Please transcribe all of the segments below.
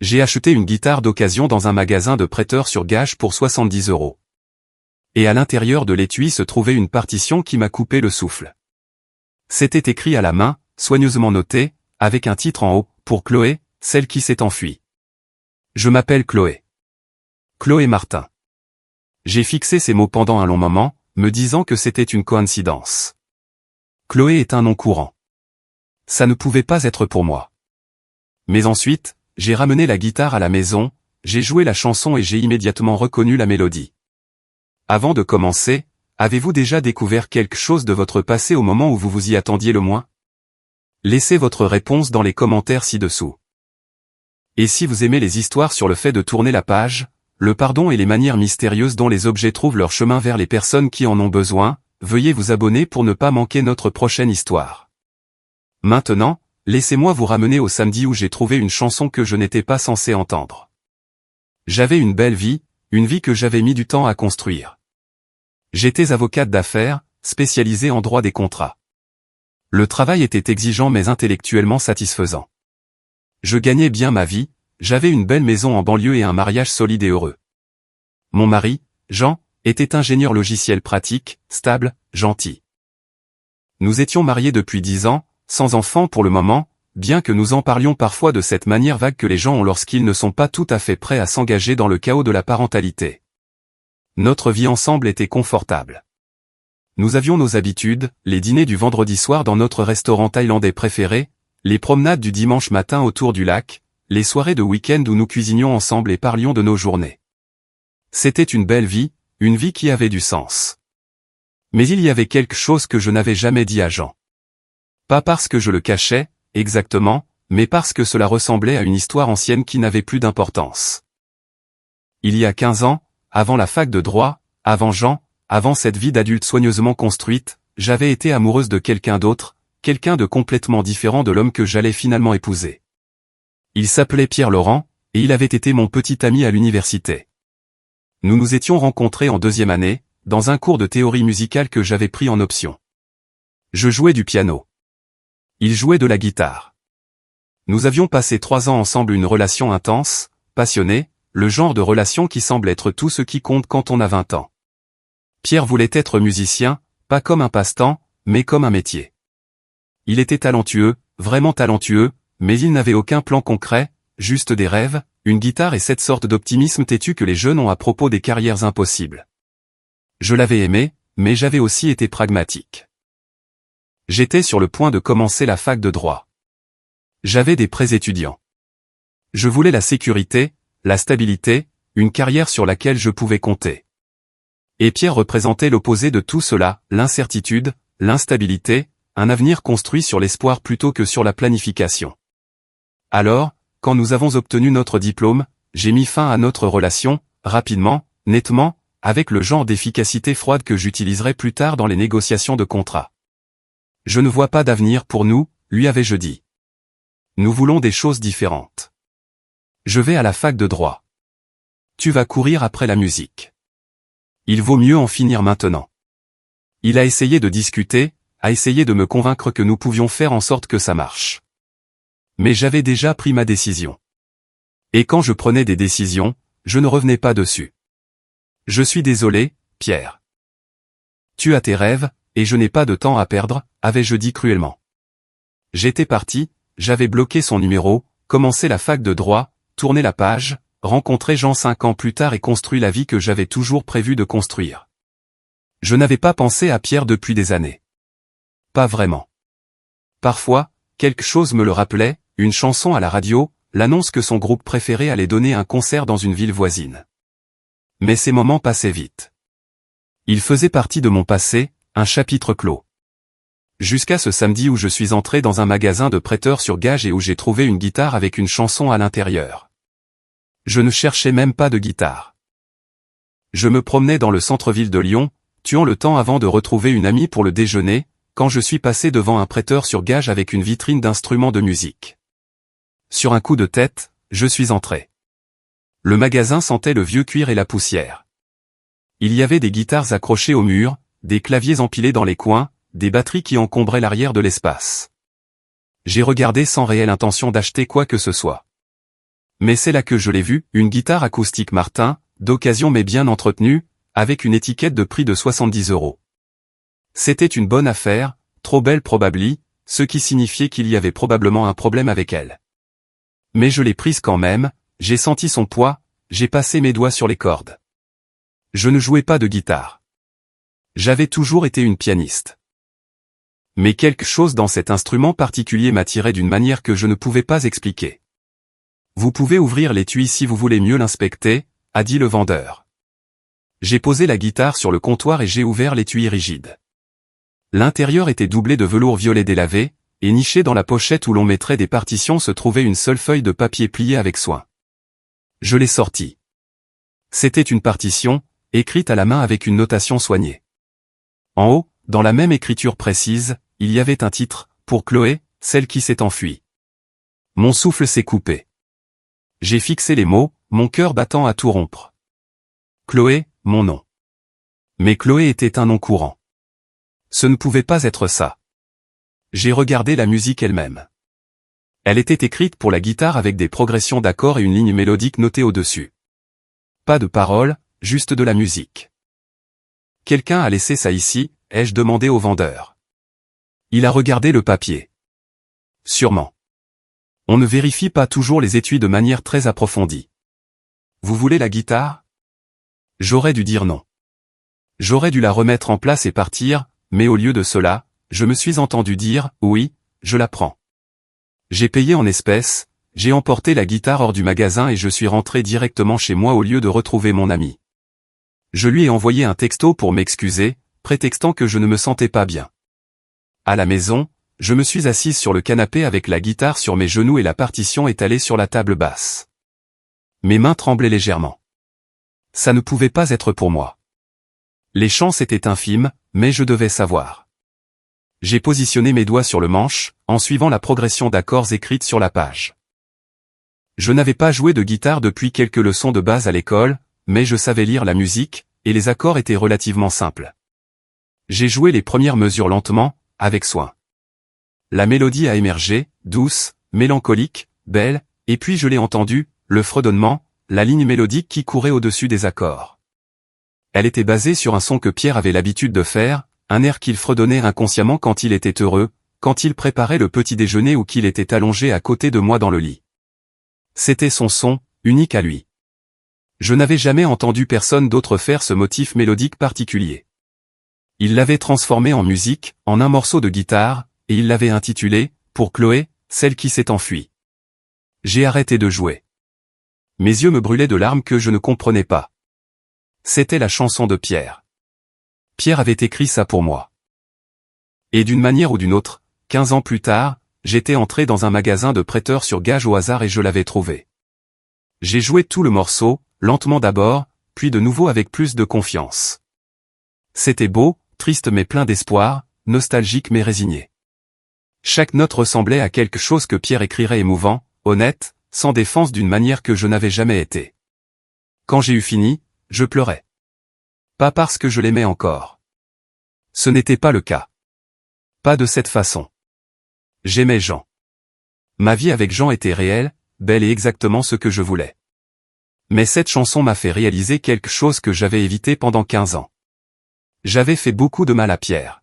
J'ai acheté une guitare d'occasion dans un magasin de prêteurs sur gage pour 70 €. Et à l'intérieur de l'étui se trouvait une partition qui m'a coupé le souffle. C'était écrit à la main, soigneusement noté, avec un titre en haut, pour Chloé, celle qui s'est enfuie. Je m'appelle Chloé. Chloé Martin. J'ai fixé ces mots pendant un long moment, me disant que c'était une coïncidence. Chloé est un nom courant. Ça ne pouvait pas être pour moi. Mais ensuite, j'ai ramené la guitare à la maison, j'ai joué la chanson et j'ai immédiatement reconnu la mélodie. Avant de commencer, avez-vous déjà découvert quelque chose de votre passé au moment où vous vous y attendiez le moins? Laissez votre réponse dans les commentaires ci-dessous. Et si vous aimez les histoires sur le fait de tourner la page, le pardon et les manières mystérieuses dont les objets trouvent leur chemin vers les personnes qui en ont besoin, veuillez vous abonner pour ne pas manquer notre prochaine histoire. Maintenant, laissez-moi vous ramener au samedi où j'ai trouvé une chanson que je n'étais pas censé entendre. J'avais une belle vie, une vie que j'avais mis du temps à construire. J'étais avocate d'affaires, spécialisée en droit des contrats. Le travail était exigeant mais intellectuellement satisfaisant. Je gagnais bien ma vie, j'avais une belle maison en banlieue et un mariage solide et heureux. Mon mari, Jean, était ingénieur logiciel pratique, stable, gentil. Nous étions mariés depuis 10 ans, sans enfants pour le moment, bien que nous en parlions parfois de cette manière vague que les gens ont lorsqu'ils ne sont pas tout à fait prêts à s'engager dans le chaos de la parentalité. Notre vie ensemble était confortable. Nous avions nos habitudes, les dîners du vendredi soir dans notre restaurant thaïlandais préféré, les promenades du dimanche matin autour du lac, les soirées de week-end où nous cuisinions ensemble et parlions de nos journées. C'était une belle vie, une vie qui avait du sens. Mais il y avait quelque chose que je n'avais jamais dit à Jean. Pas parce que je le cachais, exactement, mais parce que cela ressemblait à une histoire ancienne qui n'avait plus d'importance. Il y a 15 ans, avant la fac de droit, avant Jean, avant cette vie d'adulte soigneusement construite, j'avais été amoureuse de quelqu'un d'autre, quelqu'un de complètement différent de l'homme que j'allais finalement épouser. Il s'appelait Pierre Laurent, et il avait été mon petit ami à l'université. Nous nous étions rencontrés en 2e année, dans un cours de théorie musicale que j'avais pris en option. Je jouais du piano. Il jouait de la guitare. Nous avions passé 3 ans ensemble, une relation intense, passionnée, le genre de relation qui semble être tout ce qui compte quand on a 20 ans. Pierre voulait être musicien, pas comme un passe-temps, mais comme un métier. Il était talentueux, vraiment talentueux, mais il n'avait aucun plan concret, juste des rêves, une guitare et cette sorte d'optimisme têtu que les jeunes ont à propos des carrières impossibles. Je l'avais aimé, mais j'avais aussi été pragmatique. J'étais sur le point de commencer la fac de droit. J'avais des prêts étudiants. Je voulais la sécurité, la stabilité, une carrière sur laquelle je pouvais compter. Et Pierre représentait l'opposé de tout cela, l'incertitude, l'instabilité, un avenir construit sur l'espoir plutôt que sur la planification. Alors, quand nous avons obtenu notre diplôme, j'ai mis fin à notre relation, rapidement, nettement, avec le genre d'efficacité froide que j'utiliserai plus tard dans les négociations de contrat. Je ne vois pas d'avenir pour nous, lui avais-je dit. Nous voulons des choses différentes. Je vais à la fac de droit. Tu vas courir après la musique. Il vaut mieux en finir maintenant. Il a essayé de discuter, a essayé de me convaincre que nous pouvions faire en sorte que ça marche. Mais j'avais déjà pris ma décision. Et quand je prenais des décisions, je ne revenais pas dessus. Je suis désolé, Pierre. Tu as tes rêves, et je n'ai pas de temps à perdre, avais-je dit cruellement. J'étais parti, j'avais bloqué son numéro, commencé la fac de droit, tourné la page, rencontré Jean 5 ans plus tard et construit la vie que j'avais toujours prévu de construire. Je n'avais pas pensé à Pierre depuis des années. Pas vraiment. Parfois, quelque chose me le rappelait, une chanson à la radio, l'annonce que son groupe préféré allait donner un concert dans une ville voisine. Mais ces moments passaient vite. Ils faisaient partie de mon passé, un chapitre clos. Jusqu'à ce samedi où je suis entré dans un magasin de prêteurs sur gage et où j'ai trouvé une guitare avec une chanson à l'intérieur. Je ne cherchais même pas de guitare. Je me promenais dans le centre-ville de Lyon, tuant le temps avant de retrouver une amie pour le déjeuner, quand je suis passé devant un prêteur sur gage avec une vitrine d'instruments de musique. Sur un coup de tête, je suis entré. Le magasin sentait le vieux cuir et la poussière. Il y avait des guitares accrochées au mur, des claviers empilés dans les coins, des batteries qui encombraient l'arrière de l'espace. J'ai regardé sans réelle intention d'acheter quoi que ce soit. Mais c'est là que je l'ai vue, une guitare acoustique Martin, d'occasion mais bien entretenue, avec une étiquette de prix de 70 €. C'était une bonne affaire, trop belle probably, ce qui signifiait qu'il y avait probablement un problème avec elle. Mais je l'ai prise quand même, j'ai senti son poids, j'ai passé mes doigts sur les cordes. Je ne jouais pas de guitare. J'avais toujours été une pianiste. Mais quelque chose dans cet instrument particulier m'attirait d'une manière que je ne pouvais pas expliquer. Vous pouvez ouvrir l'étui si vous voulez mieux l'inspecter, a dit le vendeur. J'ai posé la guitare sur le comptoir et j'ai ouvert l'étui rigide. L'intérieur était doublé de velours violet délavé, et niché dans la pochette où l'on mettrait des partitions se trouvait une seule feuille de papier pliée avec soin. Je l'ai sortie. C'était une partition, écrite à la main avec une notation soignée. En haut, dans la même écriture précise, il y avait un titre, pour Chloé, celle qui s'est enfuie. Mon souffle s'est coupé. J'ai fixé les mots, mon cœur battant à tout rompre. Chloé, mon nom. Mais Chloé était un nom courant. Ce ne pouvait pas être ça. J'ai regardé la musique elle-même. Elle était écrite pour la guitare avec des progressions d'accords et une ligne mélodique notée au-dessus. Pas de paroles, juste de la musique. Quelqu'un a laissé ça ici, ai-je demandé au vendeur. Il a regardé le papier. Sûrement. On ne vérifie pas toujours les étuis de manière très approfondie. Vous voulez la guitare? J'aurais dû dire non. J'aurais dû la remettre en place et partir, mais au lieu de cela, je me suis entendu dire, oui, je la prends. J'ai payé en espèces, j'ai emporté la guitare hors du magasin et je suis rentré directement chez moi au lieu de retrouver mon ami. Je lui ai envoyé un texto pour m'excuser, prétextant que je ne me sentais pas bien. À la maison, je me suis assise sur le canapé avec la guitare sur mes genoux et la partition étalée sur la table basse. Mes mains tremblaient légèrement. Ça ne pouvait pas être pour moi. Les chances étaient infimes, mais je devais savoir. J'ai positionné mes doigts sur le manche, en suivant la progression d'accords écrite sur la page. Je n'avais pas joué de guitare depuis quelques leçons de base à l'école, mais je savais lire la musique, et les accords étaient relativement simples. J'ai joué les premières mesures lentement, avec soin. La mélodie a émergé, douce, mélancolique, belle, et puis je l'ai entendue, le fredonnement, la ligne mélodique qui courait au-dessus des accords. Elle était basée sur un son que Pierre avait l'habitude de faire, un air qu'il fredonnait inconsciemment quand il était heureux, quand il préparait le petit déjeuner ou qu'il était allongé à côté de moi dans le lit. C'était son son, unique à lui. Je n'avais jamais entendu personne d'autre faire ce motif mélodique particulier. Il l'avait transformé en musique, en un morceau de guitare, et il l'avait intitulé, pour Chloé, celle qui s'est enfuie. J'ai arrêté de jouer. Mes yeux me brûlaient de larmes que je ne comprenais pas. C'était la chanson de Pierre. Pierre avait écrit ça pour moi. Et d'une manière ou d'une autre, 15 ans plus tard, j'étais entré dans un magasin de prêteurs sur gage au hasard et je l'avais trouvé. J'ai joué tout le morceau, lentement d'abord, puis de nouveau avec plus de confiance. C'était beau, triste mais plein d'espoir, nostalgique mais résigné. Chaque note ressemblait à quelque chose que Pierre écrirait émouvant, honnête, sans défense d'une manière que je n'avais jamais été. Quand j'ai eu fini, je pleurais. Pas parce que je l'aimais encore. Ce n'était pas le cas. Pas de cette façon. J'aimais Jean. Ma vie avec Jean était réelle, belle et exactement ce que je voulais. Mais cette chanson m'a fait réaliser quelque chose que j'avais évité pendant 15 ans. J'avais fait beaucoup de mal à Pierre.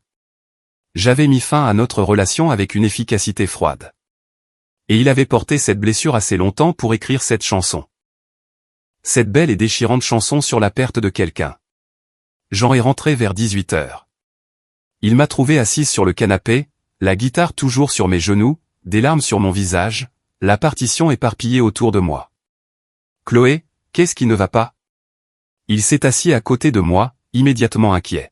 J'avais mis fin à notre relation avec une efficacité froide. Et il avait porté cette blessure assez longtemps pour écrire cette chanson. Cette belle et déchirante chanson sur la perte de quelqu'un. Jean est rentré vers 18 h. Il m'a trouvé assise sur le canapé, la guitare toujours sur mes genoux, des larmes sur mon visage, la partition éparpillée autour de moi. Chloé, qu'est-ce qui ne va pas? Il s'est assis à côté de moi, immédiatement inquiet.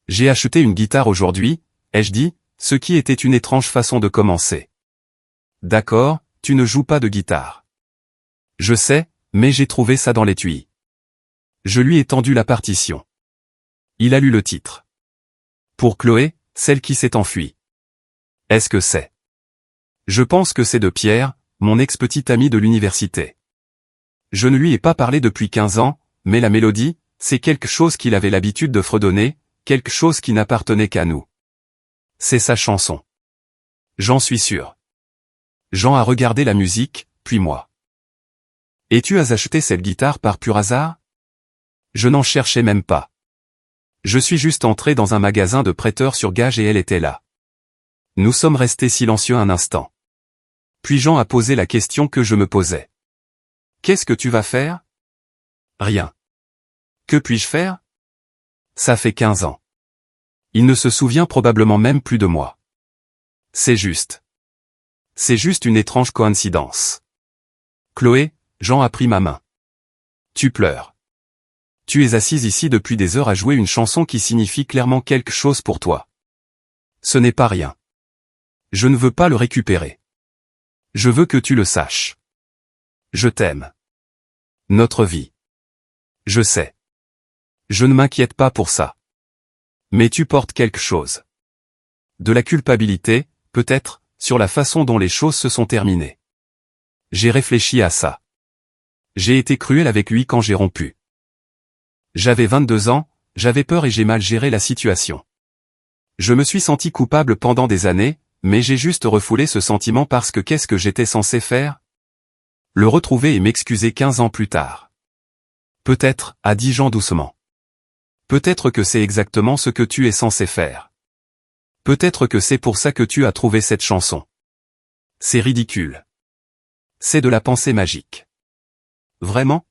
J'ai acheté une guitare aujourd'hui, ai-je dit, ce qui était une étrange façon de commencer. D'accord, tu ne joues pas de guitare. Je sais, mais j'ai trouvé ça dans l'étui. Je lui ai tendu la partition. Il a lu le titre. Pour Chloé, celle qui s'est enfuie. Est-ce que c'est? Je pense que c'est de Pierre, mon ex-petit ami de l'université. Je ne lui ai pas parlé depuis 15 ans, mais la mélodie, c'est quelque chose qu'il avait l'habitude de fredonner, quelque chose qui n'appartenait qu'à nous. C'est sa chanson. J'en suis sûr. Jean a regardé la musique, puis moi. Et tu as acheté cette guitare par pur hasard? Je n'en cherchais même pas. Je suis juste entré dans un magasin de prêteurs sur gage et elle était là. Nous sommes restés silencieux un instant. Puis Jean a posé la question que je me posais. Qu'est-ce que tu vas faire? Rien. Que puis-je faire? Ça fait 15 ans. Il ne se souvient probablement même plus de moi. C'est juste. C'est juste une étrange coïncidence. Chloé, Jean a pris ma main. Tu pleures. Tu es assise ici depuis des heures à jouer une chanson qui signifie clairement quelque chose pour toi. Ce n'est pas rien. Je ne veux pas le récupérer. Je veux que tu le saches. Je t'aime. Notre vie. Je sais. Je ne m'inquiète pas pour ça. Mais tu portes quelque chose. De la culpabilité, peut-être, sur la façon dont les choses se sont terminées. J'ai réfléchi à ça. J'ai été cruel avec lui quand j'ai rompu. J'avais 22 ans, j'avais peur et j'ai mal géré la situation. Je me suis senti coupable pendant des années, mais j'ai juste refoulé ce sentiment parce que qu'est-ce que j'étais censé faire? Le retrouver et m'excuser 15 ans plus tard. Peut-être, a dit Jean doucement. Peut-être que c'est exactement ce que tu es censé faire. Peut-être que c'est pour ça que tu as trouvé cette chanson. C'est ridicule. C'est de la pensée magique. Vraiment?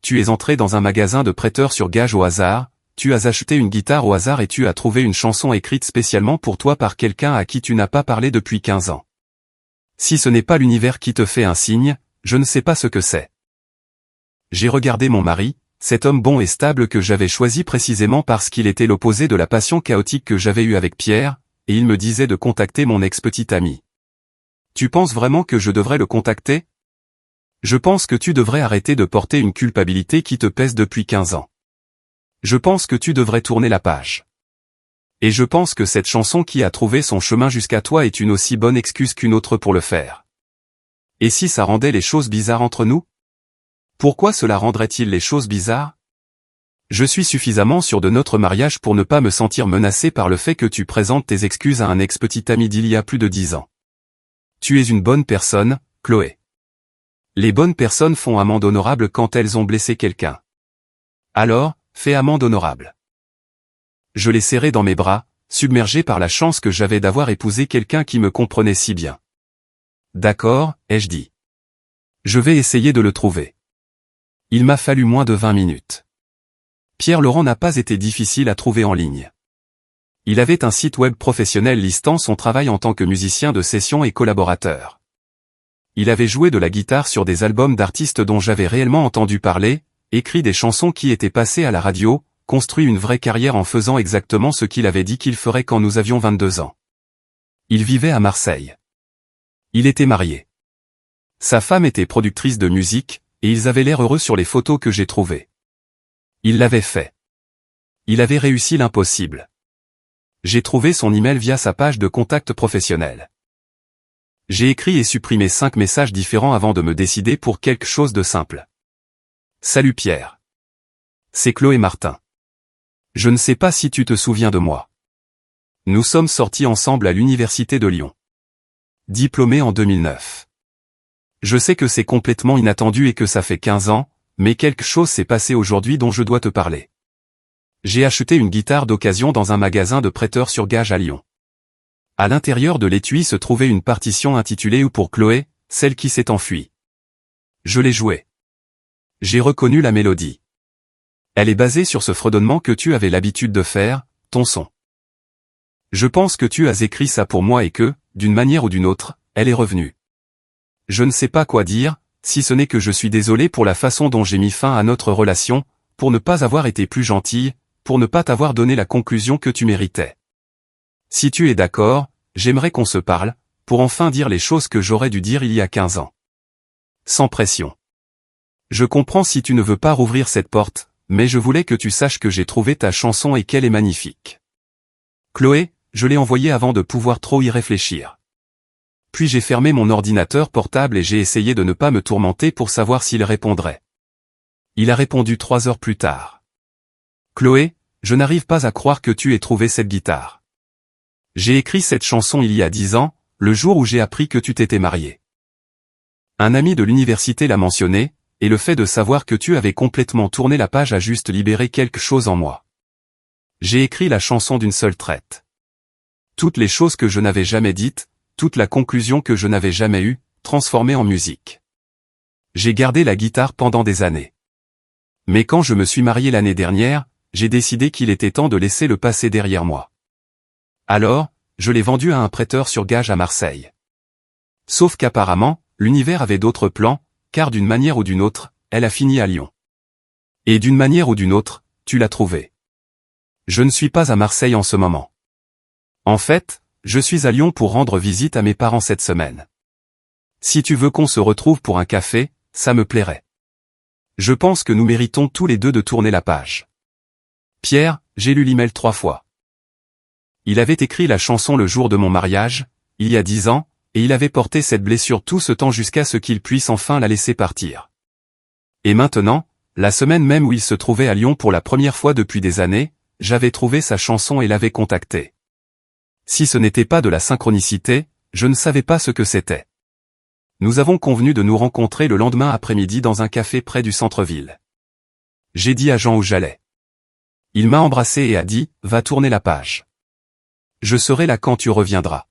Tu es entré dans un magasin de prêteurs sur gage au hasard, tu as acheté une guitare au hasard et tu as trouvé une chanson écrite spécialement pour toi par quelqu'un à qui tu n'as pas parlé depuis 15 ans. Si ce n'est pas l'univers qui te fait un signe, je ne sais pas ce que c'est. J'ai regardé mon mari, cet homme bon et stable que j'avais choisi précisément parce qu'il était l'opposé de la passion chaotique que j'avais eue avec Pierre, et il me disait de contacter mon ex-petite amie. Tu penses vraiment que je devrais le contacter? Je pense que tu devrais arrêter de porter une culpabilité qui te pèse depuis 15 ans. Je pense que tu devrais tourner la page. Et je pense que cette chanson qui a trouvé son chemin jusqu'à toi est une aussi bonne excuse qu'une autre pour le faire. Et si ça rendait les choses bizarres entre nous? Pourquoi cela rendrait-il les choses bizarres? Je suis suffisamment sûr de notre mariage pour ne pas me sentir menacé par le fait que tu présentes tes excuses à un ex-petit ami d'il y a plus de 10 ans. Tu es une bonne personne, Chloé. Les bonnes personnes font amende honorable quand elles ont blessé quelqu'un. Alors, fais amende honorable. Je l'ai serré dans mes bras, submergé par la chance que j'avais d'avoir épousé quelqu'un qui me comprenait si bien. D'accord, ai-je dit. Je vais essayer de le trouver. Il m'a fallu moins de 20 minutes. Pierre Laurent n'a pas été difficile à trouver en ligne. Il avait un site web professionnel listant son travail en tant que musicien de session et collaborateur. Il avait joué de la guitare sur des albums d'artistes dont j'avais réellement entendu parler, écrit des chansons qui étaient passées à la radio, construit une vraie carrière en faisant exactement ce qu'il avait dit qu'il ferait quand nous avions 22 ans. Il vivait à Marseille. Il était marié. Sa femme était productrice de musique, et ils avaient l'air heureux sur les photos que j'ai trouvées. Il l'avait fait. Il avait réussi l'impossible. J'ai trouvé son email via sa page de contact professionnel. J'ai écrit et supprimé 5 messages différents avant de me décider pour quelque chose de simple. Salut Pierre. C'est Chloé Martin. Je ne sais pas si tu te souviens de moi. Nous sommes sortis ensemble à l'université de Lyon. Diplômé en 2009. Je sais que c'est complètement inattendu et que ça fait 15 ans, mais quelque chose s'est passé aujourd'hui dont je dois te parler. J'ai acheté une guitare d'occasion dans un magasin de prêteurs sur gage à Lyon. À l'intérieur de l'étui se trouvait une partition intitulée « Ou pour Chloé, celle qui s'est enfuie ». Je l'ai jouée. J'ai reconnu la mélodie. Elle est basée sur ce fredonnement que tu avais l'habitude de faire, ton son. Je pense que tu as écrit ça pour moi et que, d'une manière ou d'une autre, elle est revenue. Je ne sais pas quoi dire, si ce n'est que je suis désolé pour la façon dont j'ai mis fin à notre relation, pour ne pas avoir été plus gentille, pour ne pas t'avoir donné la conclusion que tu méritais. Si tu es d'accord, j'aimerais qu'on se parle, pour enfin dire les choses que j'aurais dû dire il y a 15 ans. Sans pression. Je comprends si tu ne veux pas rouvrir cette porte, mais je voulais que tu saches que j'ai trouvé ta chanson et qu'elle est magnifique. Chloé, je l'ai envoyée avant de pouvoir trop y réfléchir. Puis j'ai fermé mon ordinateur portable et j'ai essayé de ne pas me tourmenter pour savoir s'il répondrait. Il a répondu 3 heures plus tard. Chloé, je n'arrive pas à croire que tu aies trouvé cette guitare. J'ai écrit cette chanson il y a 10 ans, le jour où j'ai appris que tu t'étais marié. Un ami de l'université l'a mentionné, et le fait de savoir que tu avais complètement tourné la page a juste libéré quelque chose en moi. J'ai écrit la chanson d'une seule traite. Toutes les choses que je n'avais jamais dites, toute la conclusion que je n'avais jamais eue, transformée en musique. J'ai gardé la guitare pendant des années. Mais quand je me suis marié l'année dernière, j'ai décidé qu'il était temps de laisser le passé derrière moi. Alors, je l'ai vendue à un prêteur sur gage à Marseille. Sauf qu'apparemment, l'univers avait d'autres plans, car d'une manière ou d'une autre, elle a fini à Lyon. Et d'une manière ou d'une autre, tu l'as trouvée. Je ne suis pas à Marseille en ce moment. En fait, je suis à Lyon pour rendre visite à mes parents cette semaine. Si tu veux qu'on se retrouve pour un café, ça me plairait. Je pense que nous méritons tous les deux de tourner la page. Pierre, j'ai lu l'email 3 fois. Il avait écrit la chanson le jour de mon mariage, il y a 10 ans, et il avait porté cette blessure tout ce temps jusqu'à ce qu'il puisse enfin la laisser partir. Et maintenant, la semaine même où il se trouvait à Lyon pour la première fois depuis des années, j'avais trouvé sa chanson et l'avais contacté. Si ce n'était pas de la synchronicité, je ne savais pas ce que c'était. Nous avons convenu de nous rencontrer le lendemain après-midi dans un café près du centre-ville. J'ai dit à Jean où j'allais. Il m'a embrassé et a dit, va tourner la page. Je serai là quand tu reviendras.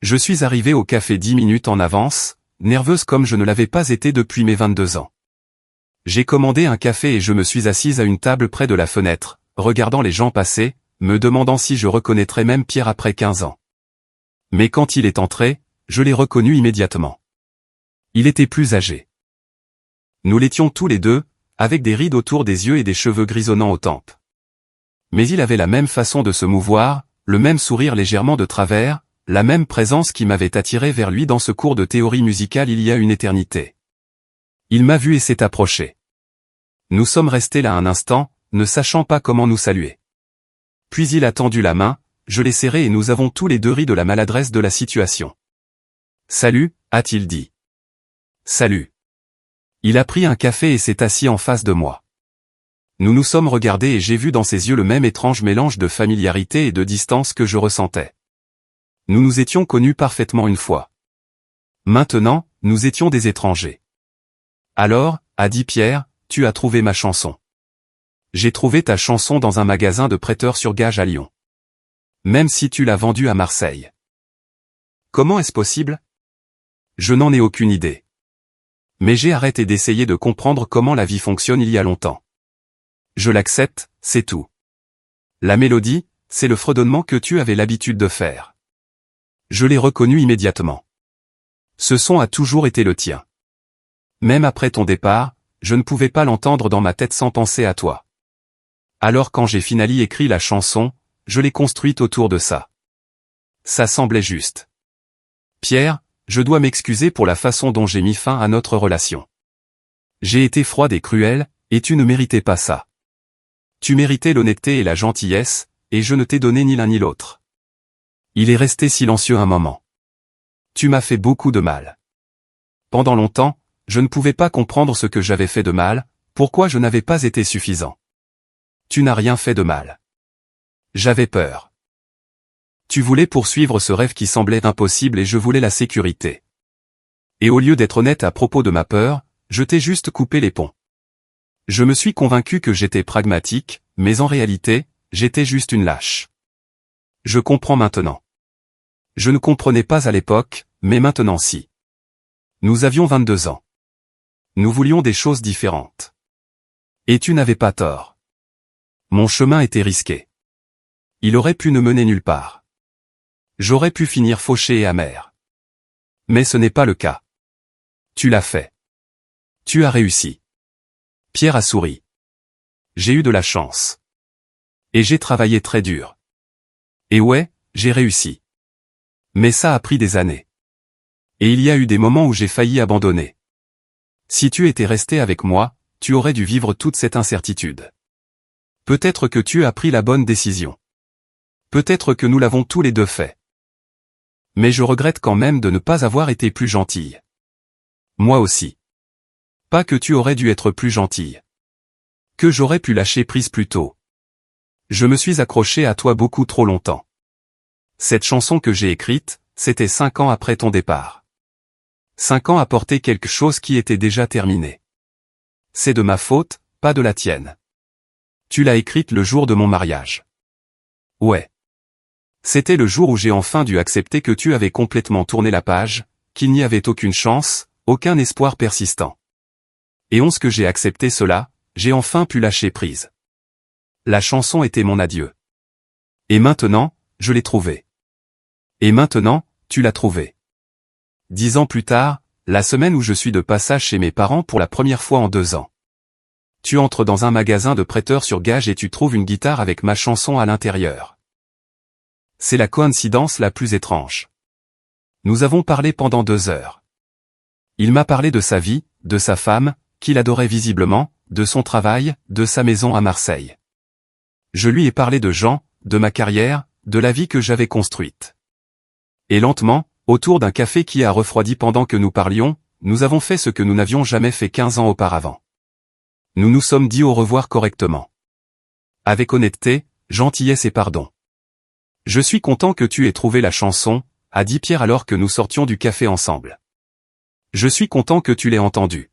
Je suis arrivé au café 10 minutes en avance, nerveuse comme je ne l'avais pas été depuis mes 22 ans. J'ai commandé un café et je me suis assise à une table près de la fenêtre, regardant les gens passer, me demandant si je reconnaîtrais même Pierre après 15 ans. Mais quand il est entré, je l'ai reconnu immédiatement. Il était plus âgé. Nous l'étions tous les deux, avec des rides autour des yeux et des cheveux grisonnants aux tempes. Mais il avait la même façon de se mouvoir, le même sourire légèrement de travers, la même présence qui m'avait attiré vers lui dans ce cours de théorie musicale il y a une éternité. Il m'a vu et s'est approché. Nous sommes restés là un instant, ne sachant pas comment nous saluer. Puis il a tendu la main, je l'ai serré et nous avons tous les deux ri de la maladresse de la situation. « Salut », a-t-il dit. « Salut ». Il a pris un café et s'est assis en face de moi. Nous nous sommes regardés et j'ai vu dans ses yeux le même étrange mélange de familiarité et de distance que je ressentais. Nous nous étions connus parfaitement une fois. Maintenant, nous étions des étrangers. Alors, a dit Pierre, tu as trouvé ma chanson. J'ai trouvé ta chanson dans un magasin de prêteurs sur gage à Lyon. Même si tu l'as vendue à Marseille. Comment est-ce possible? Je n'en ai aucune idée. Mais j'ai arrêté d'essayer de comprendre comment la vie fonctionne il y a longtemps. Je l'accepte, c'est tout. La mélodie, c'est le fredonnement que tu avais l'habitude de faire. Je l'ai reconnu immédiatement. Ce son a toujours été le tien. Même après ton départ, je ne pouvais pas l'entendre dans ma tête sans penser à toi. Alors quand j'ai finalement écrit la chanson, je l'ai construite autour de ça. Ça semblait juste. Pierre, je dois m'excuser pour la façon dont j'ai mis fin à notre relation. J'ai été froide et cruelle, et tu ne méritais pas ça. Tu méritais l'honnêteté et la gentillesse, et je ne t'ai donné ni l'un ni l'autre. Il est resté silencieux un moment. Tu m'as fait beaucoup de mal. Pendant longtemps, je ne pouvais pas comprendre ce que j'avais fait de mal, pourquoi je n'avais pas été suffisant. Tu n'as rien fait de mal. J'avais peur. Tu voulais poursuivre ce rêve qui semblait impossible et je voulais la sécurité. Et au lieu d'être honnête à propos de ma peur, je t'ai juste coupé les ponts. Je me suis convaincu que j'étais pragmatique, mais en réalité, j'étais juste une lâche. Je comprends maintenant. Je ne comprenais pas à l'époque, mais maintenant si. Nous avions 22 ans. Nous voulions des choses différentes. Et tu n'avais pas tort. Mon chemin était risqué. Il aurait pu ne mener nulle part. J'aurais pu finir fauché et amer. Mais ce n'est pas le cas. Tu l'as fait. Tu as réussi. Pierre a souri. J'ai eu de la chance. Et j'ai travaillé très dur. Et ouais, j'ai réussi. Mais ça a pris des années. Et il y a eu des moments où j'ai failli abandonner. Si tu étais resté avec moi, tu aurais dû vivre toute cette incertitude. Peut-être que tu as pris la bonne décision. Peut-être que nous l'avons tous les deux fait. Mais je regrette quand même de ne pas avoir été plus gentille. Moi aussi. Pas que tu aurais dû être plus gentille. Que j'aurais pu lâcher prise plus tôt. Je me suis accroché à toi beaucoup trop longtemps. Cette chanson que j'ai écrite, c'était 5 ans après ton départ. 5 ans à porter quelque chose qui était déjà terminé. C'est de ma faute, pas de la tienne. Tu l'as écrite le jour de mon mariage. Ouais. C'était le jour où j'ai enfin dû accepter que tu avais complètement tourné la page, qu'il n'y avait aucune chance, aucun espoir persistant. Et que j'ai accepté cela, j'ai enfin pu lâcher prise. La chanson était mon adieu. Et maintenant, je l'ai trouvée. Et maintenant, tu l'as trouvée. 10 ans plus tard, la semaine où je suis de passage chez mes parents pour la première fois en 2 ans. Tu entres dans un magasin de prêteurs sur gage et tu trouves une guitare avec ma chanson à l'intérieur. C'est la coïncidence la plus étrange. Nous avons parlé pendant 2 heures. Il m'a parlé de sa vie, de sa femme, qu'il adorait visiblement, de son travail, de sa maison à Marseille. Je lui ai parlé de Jean, de ma carrière, de la vie que j'avais construite. Et lentement, autour d'un café qui a refroidi pendant que nous parlions, nous avons fait ce que nous n'avions jamais fait 15 ans auparavant. Nous nous sommes dit au revoir correctement. Avec honnêteté, gentillesse et pardon. Je suis content que tu aies trouvé la chanson, a dit Pierre alors que nous sortions du café ensemble. Je suis content que tu l'aies entendue.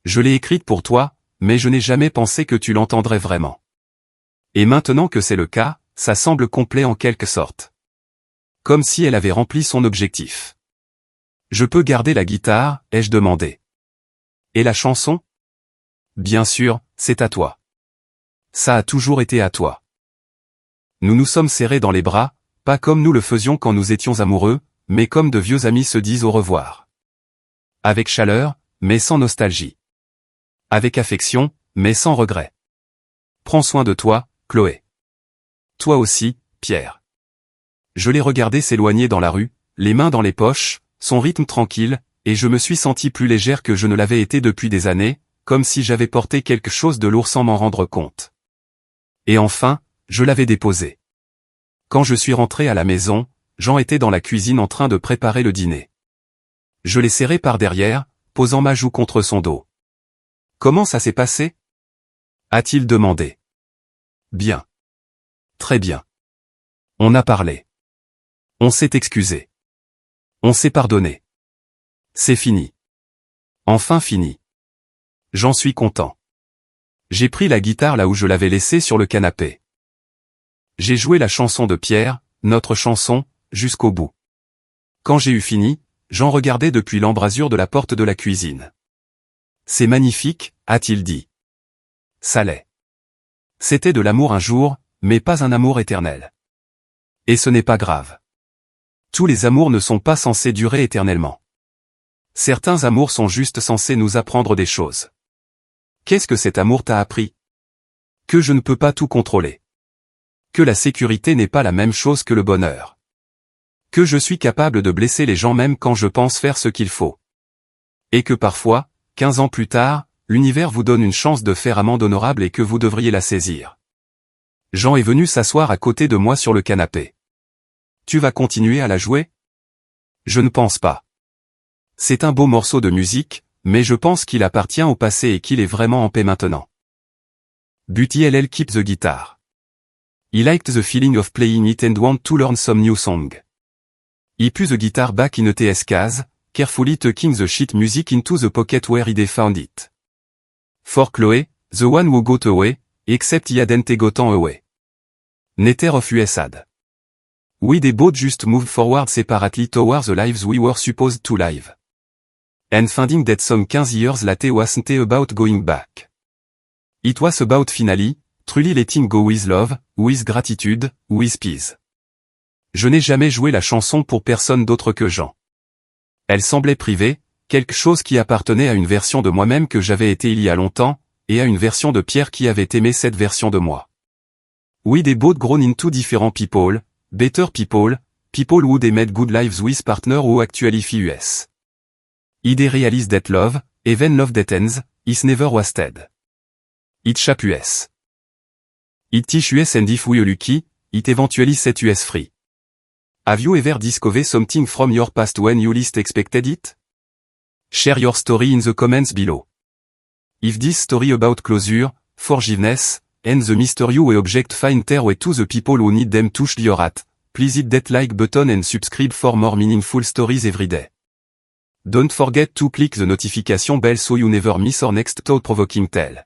Je l'ai écrite pour toi, mais je n'ai jamais pensé que tu l'entendrais vraiment. Et maintenant que c'est le cas, ça semble complet en quelque sorte. Comme si elle avait rempli son objectif. Je peux garder la guitare, ai-je demandé. Et la chanson ? Bien sûr, c'est à toi. Ça a toujours été à toi. Nous nous sommes serrés dans les bras, pas comme nous le faisions quand nous étions amoureux, mais comme de vieux amis se disent au revoir. Avec chaleur, mais sans nostalgie. Avec affection, mais sans regret. Prends soin de toi, Chloé. Toi aussi, Pierre. Je l'ai regardé s'éloigner dans la rue, les mains dans les poches, son rythme tranquille, et je me suis senti plus légère que je ne l'avais été depuis des années, comme si j'avais porté quelque chose de lourd sans m'en rendre compte. Et enfin, je l'avais déposé. Quand je suis rentré à la maison, Jean était dans la cuisine en train de préparer le dîner. Je l'ai serré par derrière, posant ma joue contre son dos. « Comment ça s'est passé ?» a-t-il demandé. « Bien. Très bien. On a parlé. On s'est excusé. On s'est pardonné. C'est fini. Enfin fini. J'en suis content. J'ai pris la guitare là où je l'avais laissée sur le canapé. J'ai joué la chanson de Pierre, notre chanson, jusqu'au bout. Quand j'ai eu fini, Jean regardait depuis l'embrasure de la porte de la cuisine. C'est magnifique, a-t-il dit. Ça l'est. C'était de l'amour un jour, mais pas un amour éternel. Et ce n'est pas grave. Tous les amours ne sont pas censés durer éternellement. Certains amours sont juste censés nous apprendre des choses. Qu'est-ce que cet amour t'a appris? Que je ne peux pas tout contrôler. Que la sécurité n'est pas la même chose que le bonheur. Que je suis capable de blesser les gens même quand je pense faire ce qu'il faut. Et que parfois, 15 ans plus tard, l'univers vous donne une chance de faire amende honorable et que vous devriez la saisir. Jean est venu s'asseoir à côté de moi sur le canapé. Tu vas continuer à la jouer? Je ne pense pas. C'est un beau morceau de musique, mais je pense qu'il appartient au passé et qu'il est vraiment en paix maintenant. Buddy LL keep the guitar. He liked the feeling of playing it and want to learn some new song. He put the guitar back in its case, carefully tucking the sheet music into the pocket where he found it. For Chloe, the one who got away, except he hadn't gotten away. Neither of us had. We they both just moved forward separately towards the lives we were supposed to live. And finding that some 15 years later wasn't about going back. It was about finally, truly letting go with love, with gratitude, with peace. Je n'ai jamais joué la chanson pour personne d'autre que Jean. Elle semblait privée, quelque chose qui appartenait à une version de moi-même que j'avais été il y a longtemps, et à une version de Pierre qui avait aimé cette version de moi. We they both grown into different people, better people, people who they made good lives with partner who actually us. He they realized that love, even love that ends, is never wasted. It shape us. It teach us and if we are lucky, it eventually set us free. Have you ever discovered something from your past when you least expected it? Share your story in the comments below. If this story about closure, forgiveness, and the mystery we object find their way to the people who need them touched your heart, please hit that like button and subscribe for more meaningful stories every day. Don't forget to click the notification bell so you never miss our next thought-provoking tale.